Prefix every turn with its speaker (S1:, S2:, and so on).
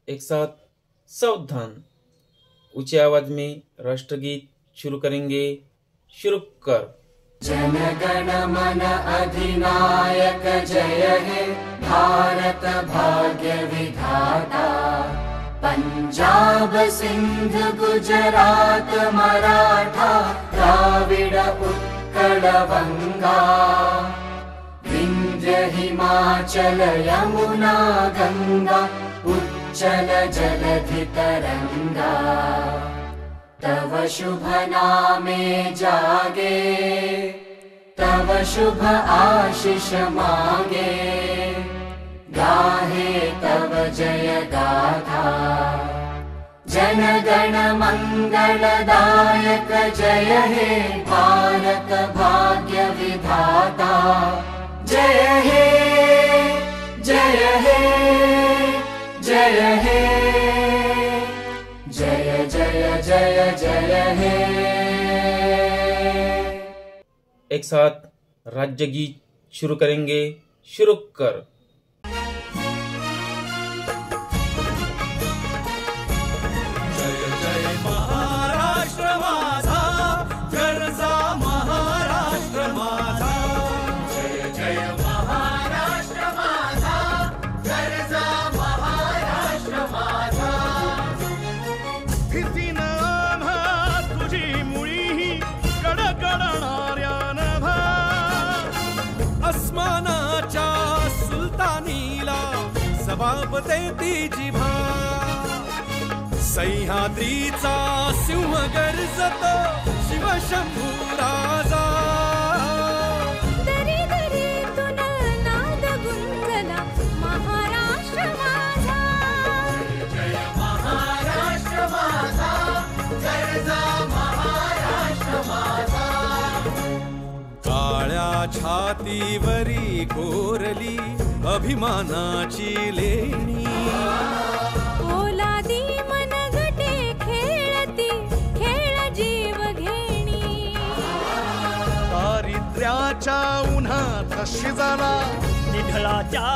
S1: एक साथ सावधान। ऊंची आवाज में राष्ट्रगीत शुरू करेंगे। शुरू कर।
S2: जन गण मन अधिनायक जय हे भारत भाग्य विधाता। पंजाब सिंध गुजरात मराठा द्राविड उत्कल बंगा। विंध्य हिमाचल यमुना गंगा उच्चल जलधि तरंगा। तव शुभ नामे जागे तव शुभ आशीष मांगे। गाहे तव जय गाथा जन गण मंगलदायक जय हे भारत भाग्य विधाता। जय हे जय हे जय हे जय जय जय जय हे।
S1: एक साथ राज्य गीत शुरू करेंगे। शुरू कर।
S3: बाबते ती जिभा सह्याद्रीचा सिंह गर्जतो शिवशंभू राजा।
S4: दरी दरीतून नाद गुंजला महाराष्ट्र माझा।
S2: जय महाराष्ट्र माझा गर्जा महाराष्ट्र माझा।
S3: काळ्या छातीवरी कोरली अभिमानाची लेणी।
S4: ओलादी मनगटे खेळती खेळ जीव घेणी।
S3: दारिद्र्याच्या उन्हात शिजला
S5: निढळाच्या